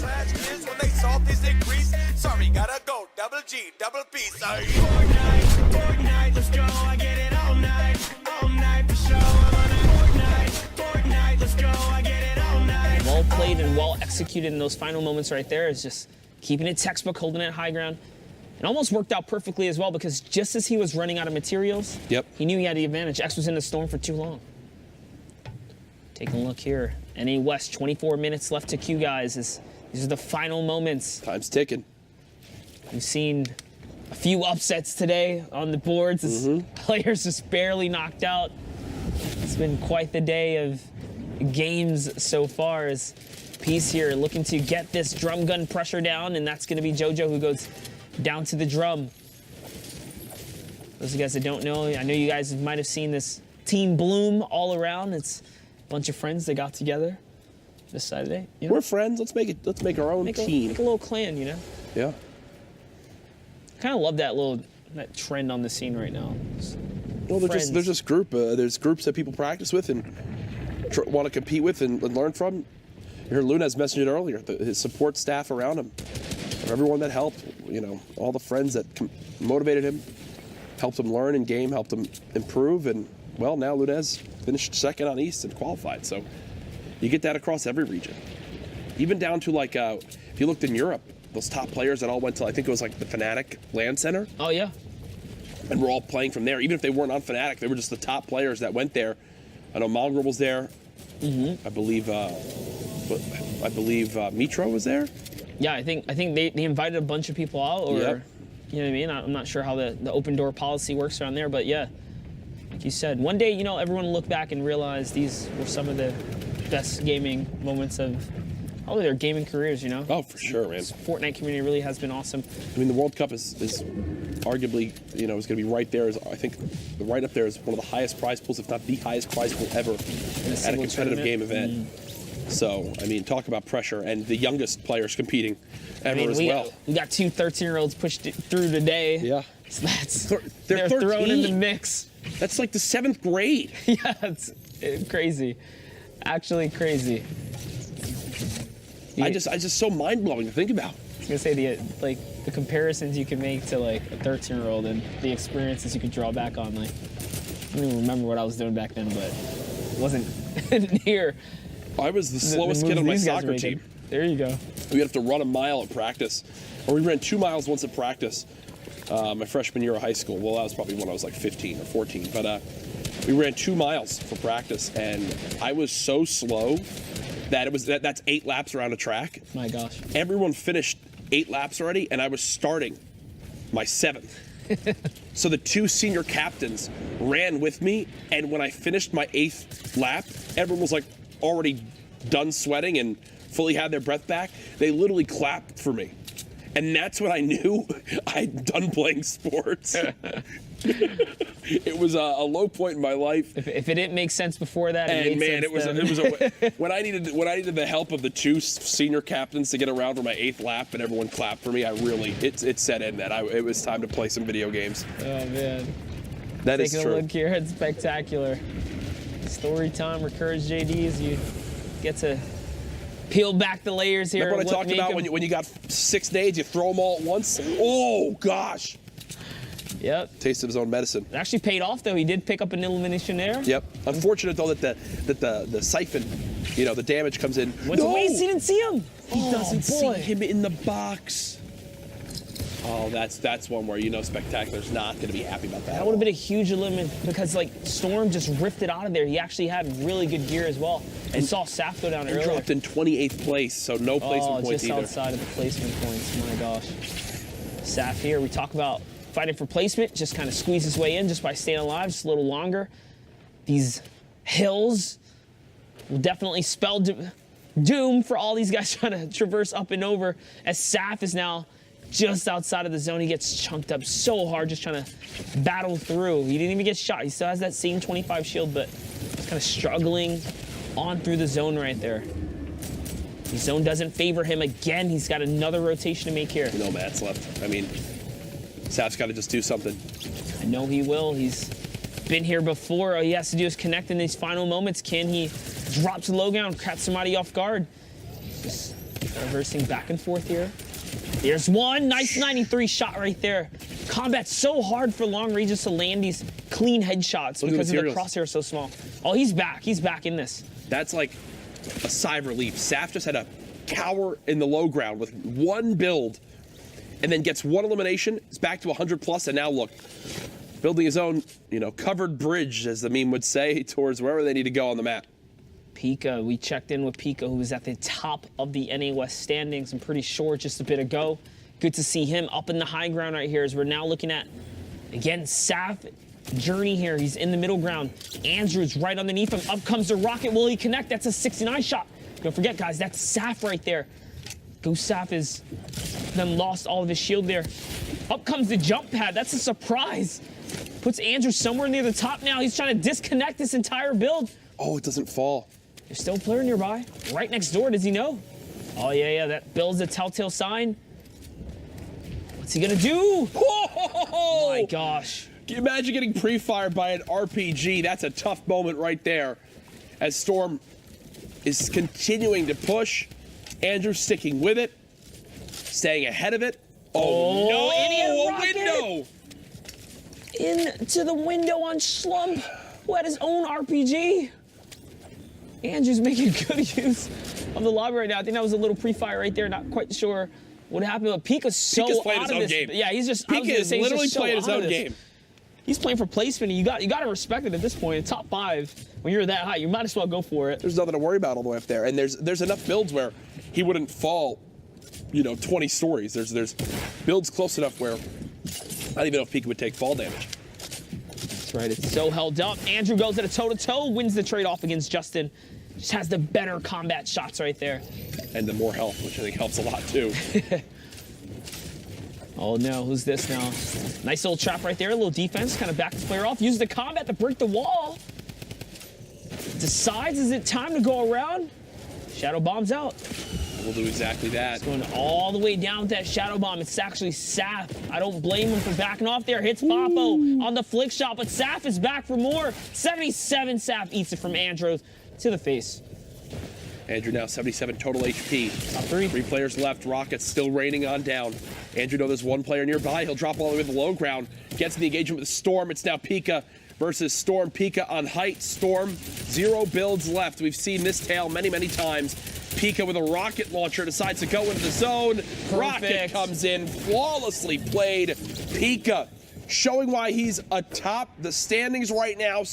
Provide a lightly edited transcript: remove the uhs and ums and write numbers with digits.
trash kids when they saw this increase. Sorry, gotta go. Double G, double P. Sorry. Fortnite, let's go. I get it all night for show. I'm on a Fortnite, let's go. I get it all night. Well played and well executed in those final moments right there is just keeping it textbook, holding it high ground. It almost worked out perfectly as well because just as he was running out of materials, he knew he had the advantage. X was in the storm for too long. Taking a look here. NA West, 24 minutes left to queue, guys. These are the final moments. Time's ticking. We've seen a few upsets today on the boards as players just barely knocked out. It's been quite the day of games so far as Peace here looking to get this drum gun pressure down, and that's going to be JoJo who goes down to the drum. Those of you guys that don't know, I know you guys might have seen this Team Bloom all around. It's a bunch of friends that got together this Saturday. You know? We're friends. Let's make our own team. Make a little clan, you know? Yeah. I kind of love that trend on the scene right now. Well, there's just there's groups that people practice with and want to compete with and learn from. You heard Lunez mentioned it earlier. His support staff around him, everyone that helped, you know, all the friends that motivated him, helped him learn in game, helped him improve, and well, now Lunez finished second on East and qualified. So you get that across every region, even down to like if you looked in Europe, those top players that all went to, I think it was like the Fnatic LAN Center. Oh yeah. And we're all playing from there. Even if they weren't on Fnatic, they were just the top players that went there. I know Malgrim was there. I believe Mitro was there. Yeah, I think they invited a bunch of people out, or you know what I mean. I'm not sure how the open door policy works around there, but yeah, like you said, one day, you know, everyone will look back and realize these were some of the best gaming moments of probably their gaming careers, you know. Oh, for sure, man. This Fortnite community really has been awesome. I mean, the World Cup is arguably, you know, is going to be right there. I think right up there is one of the highest prize pools, if not the highest prize pool ever at a competitive game event. So, I mean, talk about pressure, and the youngest players competing ever as well. We got two 13-year-olds pushed through today. Yeah. So that's they're thrown in the mix. That's like the 7th grade. Yeah, it's crazy. Actually crazy. I just so mind-blowing to think about. I was gonna say the comparisons you can make to like a 13-year-old and the experiences you could draw back on. Like, I don't even remember what I was doing back then, but it wasn't near. I was the slowest kid on my soccer team. There you go. We have to run a mile at practice, or we ran 2 miles once at practice. My freshman year of high school. Well, that was probably when I was like 15 or 14. But we ran 2 miles for practice, and I was so slow that that's 8 laps around a track. My gosh. Everyone finished 8 laps already, and I was starting my 7th. So the 2 senior captains ran with me, and when I finished my 8th lap, everyone was like already done sweating and fully had their breath back. They literally clapped for me. And that's when I knew I'd done playing sports. It was a low point in my life. If it didn't make sense before that, and man, it was when I needed the help of the 2 senior captains to get around for my 8th lap, and everyone clapped for me. It set in that it was time to play some video games. Oh man, that is true. Taking a look here, it's spectacular. Story time with Courage JD as you get to peel back the layers here. Remember what I talked about when you got 6 nades, you throw them all at once? Oh gosh. Yep. Taste of his own medicine. It actually paid off though. He did pick up an elimination there. Yep. Unfortunate though that the siphon, you know, the damage comes in. What's the waste? He didn't see him. He doesn't see him in the box. Oh, that's one where, you know, Spectacular's not going to be happy about that. That would have been a huge elimination because, like, Storm just ripped it out of there. He actually had really good gear as well. And saw Saf go down earlier. Dropped in 28th place, so no placement points either. Just outside of the placement points. My gosh. Saf here, we talk about fighting for placement, just kind of squeeze his way in just by staying alive just a little longer. These hills will definitely spell doom for all these guys trying to traverse up and over, as Saf is now just outside of the zone. He gets chunked up so hard just trying to battle through. He didn't even get shot. He still has that same 25 shield, but he's kind of struggling on through the zone right there. The zone doesn't favor him again. He's got another rotation to make here. No mats left. I mean, Saf's got to just do something. I know he will. He's been here before. All he has to do is connect in these final moments. Can he drop to the low ground, catch somebody off guard? Just Reversing back and forth here. There's one. Nice 93 shot right there. Combat's so hard for long ranges to land these clean headshots because the crosshair is so small. Oh, he's back. He's back in this. That's like a sigh of relief. Saf just had to cower in the low ground with one build and then gets one elimination. It's back to 100 plus, and now look, building his own, covered bridge, as the meme would say, towards wherever they need to go on the map. Pika, we checked in with Pika, who was at the top of the NA West standings, I'm pretty sure, just a bit ago. Good to see him up in the high ground right here as we're now looking at, again, Saf Journey here. He's in the middle ground. Andrew's right underneath him. Up comes the rocket. Will he connect? That's a 69 shot. Don't forget, guys, that's Saf right there. Ghost Saf is then lost all of his shield there. Up comes the jump pad. That's a surprise. Puts Andrew somewhere near the top now. He's trying to disconnect this entire build. Oh, it doesn't fall. There's still a player nearby. Right next door. Does he know? Oh, yeah. That builds a telltale sign. What's he gonna do? Oh my gosh. Can you imagine getting pre-fired by an RPG? That's a tough moment right there. As Storm is continuing to push. Andrew sticking with it. Staying ahead of it. Oh no, a window! Into the window on Schlump, who had his own RPG. Andrew's making good use of the lobby right now. I think that was a little pre-fire right there. Not quite sure what happened, but Pika's so playing out his of own this. game. Yeah, he's just Pika is literally playing his own game. He's playing for placement, and you got to respect it at this point. In top 5, when you're that high, you might as well go for it. There's nothing to worry about all the way up there, and there's enough builds where he wouldn't fall, 20 stories. There's builds close enough where I don't even know if Pika would take fall damage. That's right. It's so held up. Andrew goes at a toe-to-toe, wins the trade-off against Justin. Just has the better combat shots right there. And the more health, which I think helps a lot too. Oh no, who's this now? Nice little trap right there, a little defense, kind of back the player off. Uses the combat to break the wall. Decides, is it time to go around? Shadow bombs out. We'll do exactly that. It's going all the way down with that shadow bomb. It's actually Saf. I don't blame him for backing off there. Hits Papo on the flick shot, but Saf is back for more. 77, Saf eats it from Andrew to the face. Andrew now 77 total HP. Top 3. 3 players left. Rockets still raining on down. Andrew knows there's one player nearby. He'll drop all the way to the low ground. Gets in the engagement with Storm. It's now Pika versus Storm. Pika on height. Storm, 0 builds left. We've seen this tale many, many times. Pika with a rocket launcher decides to go into the zone. Perfect. Rocket comes in. Flawlessly played. Pika showing why he's atop the standings right now.